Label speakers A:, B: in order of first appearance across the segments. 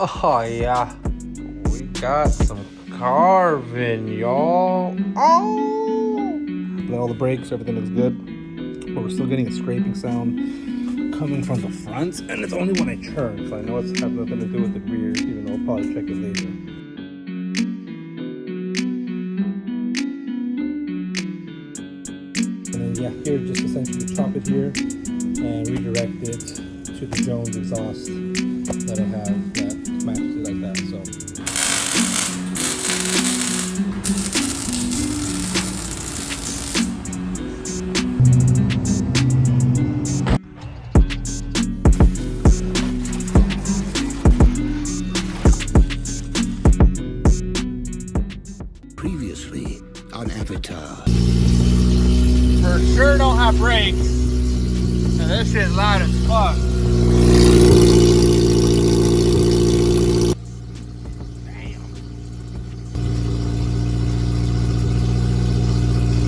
A: Oh yeah, we got some carving, y'all. Oh!
B: Let all the brakes, everything looks good. But we're still getting a scraping sound coming from the front, and it's only when I turn, so I know it's has nothing to do with the rear, even though I'll probably check it later. And then yeah, here just essentially chop it here and redirect it to the Jones exhaust that I have that matches it like that. So
C: Previously on Avatar.
A: For sure don't have brakes. And this shit's loud as fuck. Damn.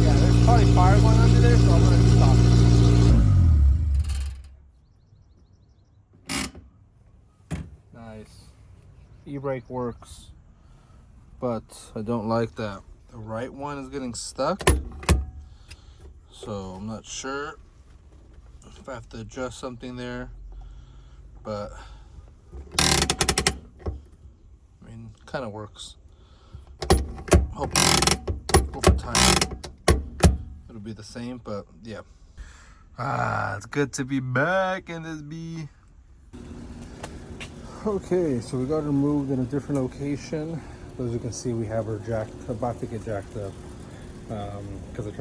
A: Yeah, there's probably fire going under there, so I'm gonna stop it. Nice. E-brake works, but I don't like that the right one is getting stuck. So I'm not sure if I have to adjust something there, but I mean, kind of works. Hopefully over time it'll be the same, but yeah. It's good to be back in this bee.
B: okay, so we got it moved in a different location. As you can see, we have her about to get jacked up. Because I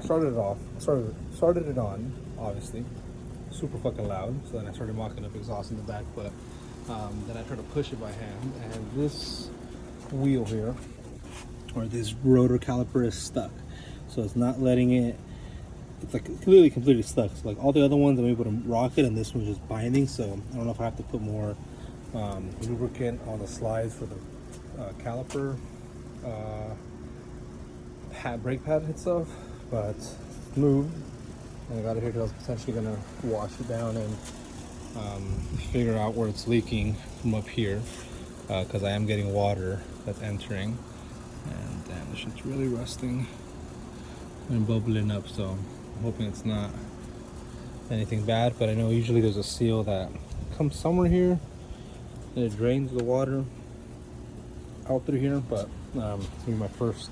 B: started it on, obviously, super fucking loud. So then I started mocking up exhaust in the back, but then I tried to push it by hand, and this wheel here, or this rotor caliper, is stuck. So it's not letting it. It's like clearly completely stuck. So like all the other ones, I'm able to rock it, and this one's just binding. So I don't know if I have to put more lubricant on the slides for the caliper. Brake pad itself, but it's moved, and I got it here because I was potentially gonna wash it down and figure out where it's leaking from up here, because I am getting water that's entering, and damn, this shit's really rusting and bubbling up. So I'm hoping it's not anything bad, but I know usually there's a seal that comes somewhere here and it drains the water out through here, but it's gonna be my first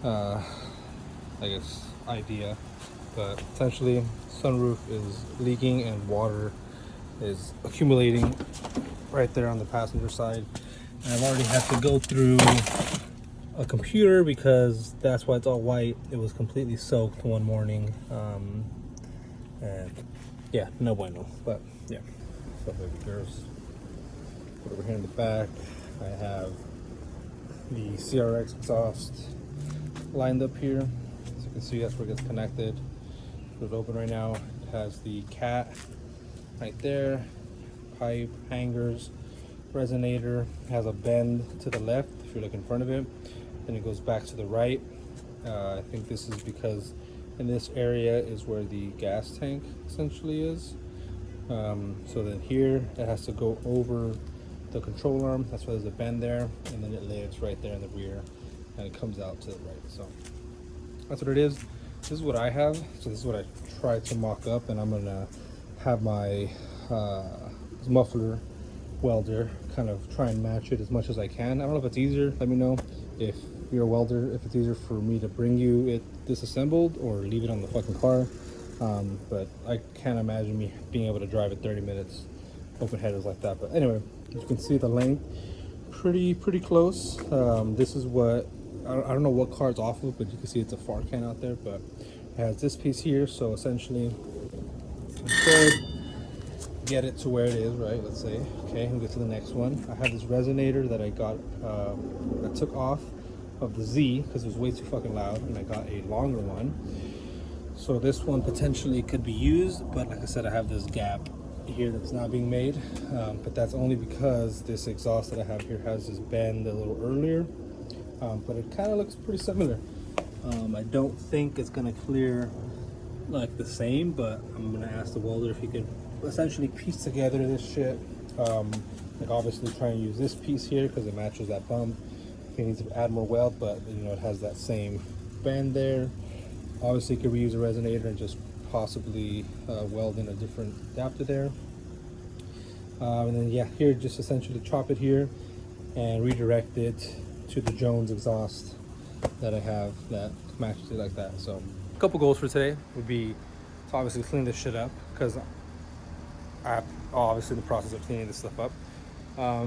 B: I guess idea. But essentially sunroof is leaking and water is accumulating right there on the passenger side, and I've already had to go through a computer because that's why it's all white. It was completely soaked one morning, and yeah, no bueno. But yeah, so baby girls, put over here in the back I have the CRX exhaust lined up here. As you can see, that's where it gets connected. It's open right now. It has the cat right there, pipe, hangers, resonator. It has a bend to the left if you look in front of it, and it goes back to the right. I think this is because in this area is where the gas tank essentially is. So then here it has to go over the control arm. That's why there's a bend there, and then it lays right there in the rear, and it comes out to the right. So that's what it is. This is what I have. So this is what I tried to mock up, and I'm gonna have my muffler welder kind of try and match it as much as I can. I don't know if it's easier. Let me know if you're a welder, if it's easier for me to bring you it disassembled or leave it on the fucking car. But I can't imagine me being able to drive it 30 minutes open headers like that. But anyway, as you can see, the length pretty close. This is what I don't know what car it's off of, but you can see it's a far can out there, but it has this piece here. So essentially I could get it to where it is, right? Let's say, okay, we'll get to the next one. I have this resonator that I got that took off of the Z because it was way too fucking loud, and I got a longer one. So this one potentially could be used, but like I said, I have this gap here that's not being made, but that's only because this exhaust that I have here has this bend a little earlier, but it kind of looks pretty similar. I don't think it's gonna clear like the same, but I'm gonna ask the welder if he could essentially piece together this shit Like obviously try and use this piece here because it matches that bump. If you need to add more weld, but you know it has that same bend there. Obviously you could reuse a resonator and just possibly weld in a different adapter there. And then yeah, here just essentially chop it here and redirect it to the Jones exhaust that I have that matches it like that. So a couple goals for today would be to obviously clean this shit up because I'm obviously in the process of cleaning this stuff up.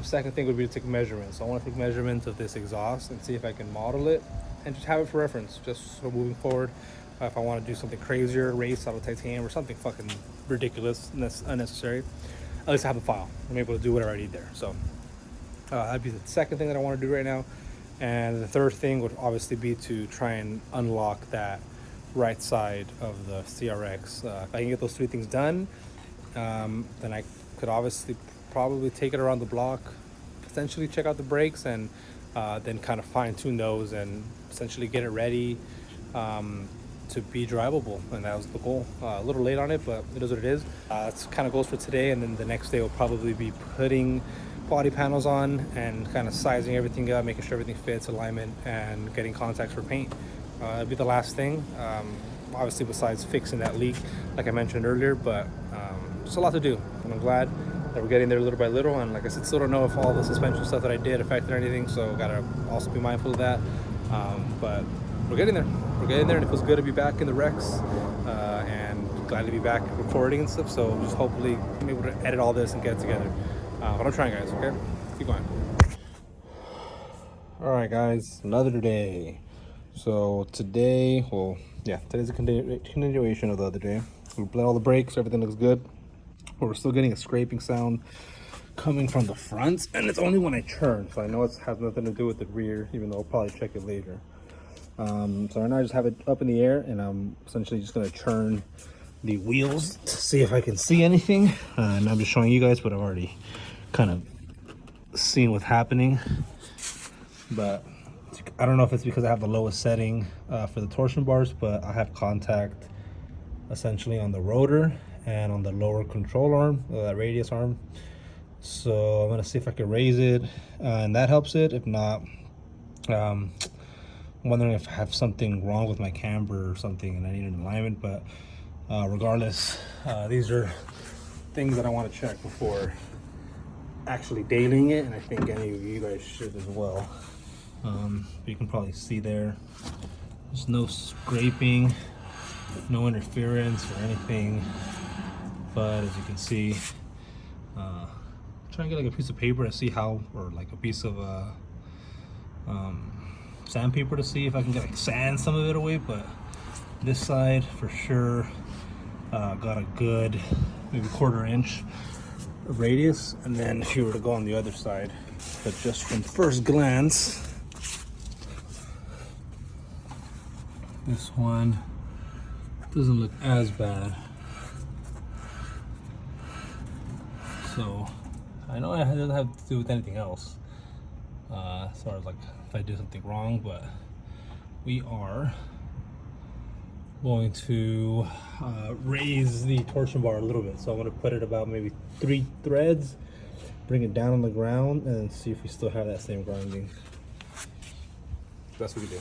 B: Second thing would be to take measurements. So I want to take measurements of this exhaust and see if I can model it and just have it for reference, just so moving forward. If I want to do something crazier, race out of titanium or something fucking ridiculous, unnecessary, at least I have a file. I'm able to do whatever I need there. So that'd be the second thing that I want to do right now. And the third thing would obviously be to try and unlock that right side of the CRX. If I can get those three things done, then I could obviously probably take it around the block, potentially check out the brakes, and then kind of fine tune those and essentially get it ready to be drivable. And that was the goal. A little late on it, but it is what it is. That's kind of goals for today. And then the next day will probably be putting body panels on and kind of sizing everything up, making sure everything fits, alignment, and getting contacts for paint. It'll be the last thing, obviously besides fixing that leak like I mentioned earlier, but just a lot to do, and I'm glad that we're getting there little by little. And like I said, still don't know if all the suspension stuff that I did affected anything, so gotta also be mindful of that. But we're getting there, and it feels good to be back in the Rex, and glad to be back recording and stuff. So just hopefully I'm able to edit all this and get it together. But I'm trying, guys. Okay, keep going. All right, guys, another day. So today, well, yeah, today's a continuation of the other day. We bled all the brakes, everything looks good. But we're still getting a scraping sound coming from the front, and it's only when I turn, so I know it has nothing to do with the rear, even though I'll probably check it later. So right now I just have it up in the air, and I'm essentially just gonna turn the wheels to see if I can see anything. And I'm just showing you guys, but I've already kind of seen what's happening. But I don't know if it's because I have the lowest setting for the torsion bars, but I have contact essentially on the rotor and on the lower control arm, that radius arm. So I'm gonna see if I can raise it, and that helps it. If not, I'm wondering if I have something wrong with my camber or something and I need an alignment. But regardless, these are things that I want to check before actually dailying it, and I think any of you guys should as well. You can probably see there, there's no scraping, no interference or anything. But as you can see, try and get like a piece of paper to see how, or like a piece of sandpaper to see if I can get like sand some of it away. But this side for sure got a good maybe 1/4 inch radius. And then if you were to go on the other side, but just from first glance, this one doesn't look as bad. So I know it doesn't have to do with anything else as far as like if I do something wrong, but we are going to raise the torsion bar a little bit. So I'm going to put it about maybe 3 threads, bring it down on the ground, and see if we still have that same grinding. That's what we do.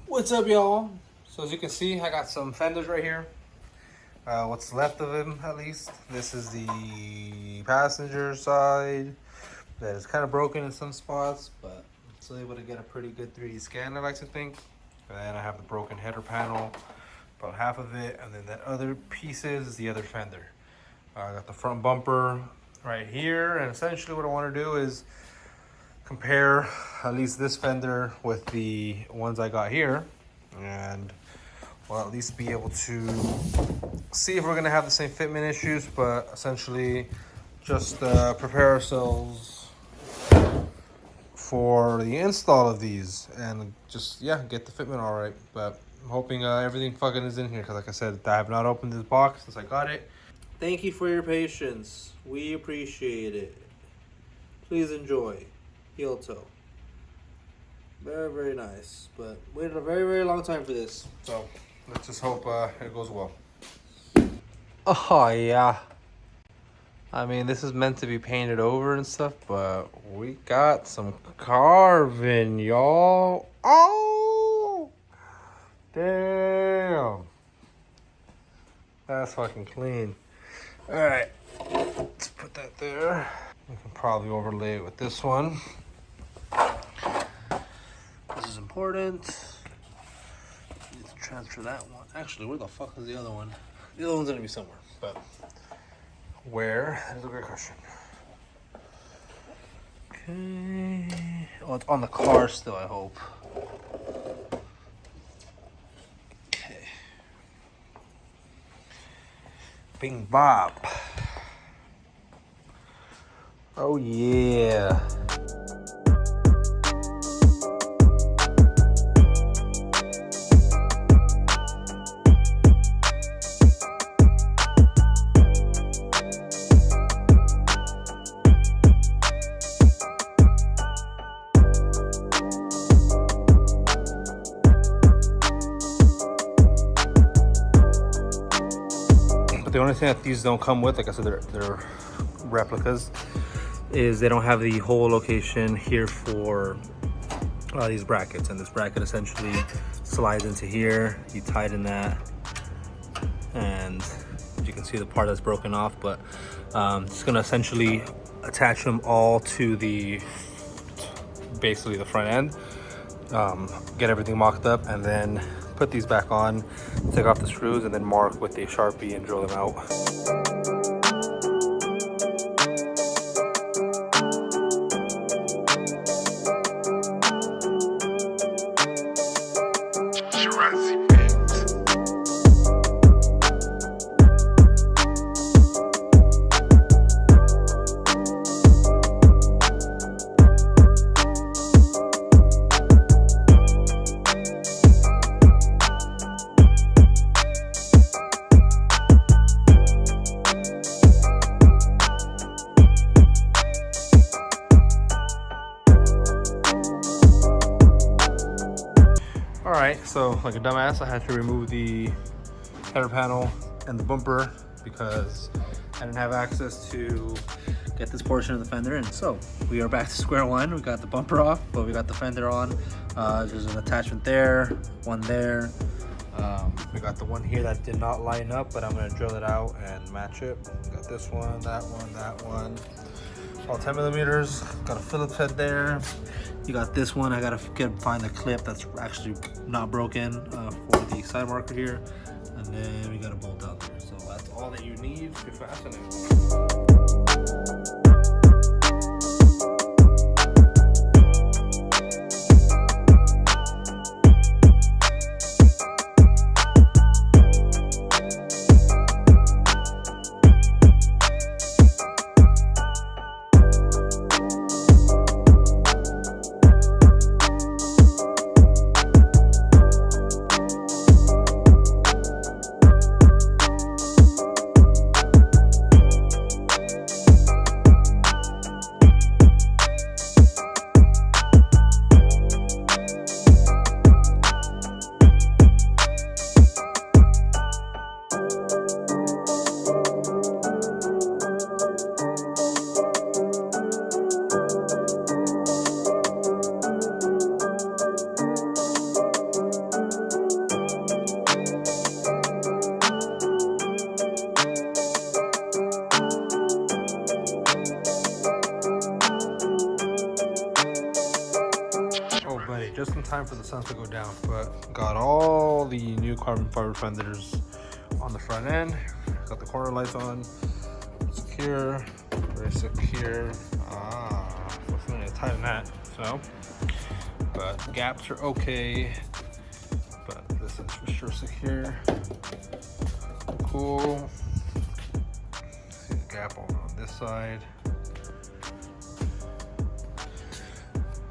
B: What's up, y'all? So as you can see, I got some fenders right here. What's left of him, at least. This is the passenger side that is kind of broken in some spots, but I'm still able to get a pretty good 3D scan, I like to think. And then I have the broken header panel, about half of it, and then that other piece is the other fender. I got the front bumper right here, and essentially what I want to do is compare at least this fender with the ones I got here, and well, at least be able to see if we're gonna have the same fitment issues, but essentially just prepare ourselves for the install of these and just, yeah, get the fitment all right. But I'm hoping everything fucking is in here, because like I said, I have not opened this box since I got it. Thank you for your patience. We appreciate it. Please enjoy. Heel toe. Very, very nice. But waited a very, very long time for this. So let's just hope it goes well. Oh, yeah. I mean, this is meant to be painted over and stuff, but we got some carving, y'all. Oh, damn. That's fucking clean. All right, let's put that there. We can probably overlay it with this one. This is important. Need to transfer that one. Actually, where the fuck is the other one? The other one's gonna be somewhere, but where? That is a great question. Okay. Oh, it's on the car still, I hope. Okay. Bing bop. Oh yeah. The only thing that these don't come with, like I said, they're replicas, is they don't have the hole location here for these brackets. And this bracket essentially slides into here. You tighten that, and you can see the part that's broken off. But just gonna essentially attach them all to basically the front end. Get everything mocked up, and then put these back on, take off the screws, and then mark with a Sharpie and drill them out. Alright, so like a dumbass, I had to remove the header panel and the bumper because I didn't have access to get this portion of the fender in. So we are back to square one. We got the bumper off, but we got the fender on. There's an attachment there, one there. We got the one here that did not line up, but I'm gonna drill it out and match it. We got this one, that one, that one. All 10 millimeters. Got a Phillips head there. You got this one. I gotta find the clip that's actually not broken for the side marker here, and then we got a bolt out there. So that's all that you need to fasten it. Just in time for the sun to go down, but got all the new carbon fiber fenders on the front end. Got the corner lights on, secure, very secure. What's going to tighten that? So, but gaps are okay, but this is for sure secure. Cool. See the gap on this side.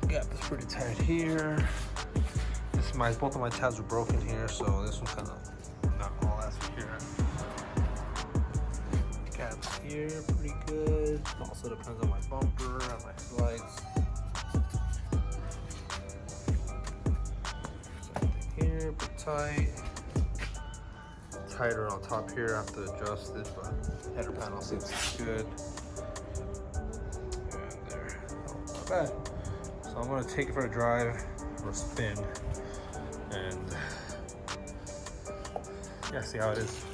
B: Gap is pretty tight here. Both of my tabs are broken here, so this one's kind of not all that secure. Gaps here, pretty good. Also depends on my bumper and my lights. Same thing here, pretty tight. Tighter on top here, I have to adjust it, but header panel seems good. bad. So I'm gonna take it for a drive or a spin and yeah, see how it is.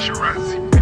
D: CRX.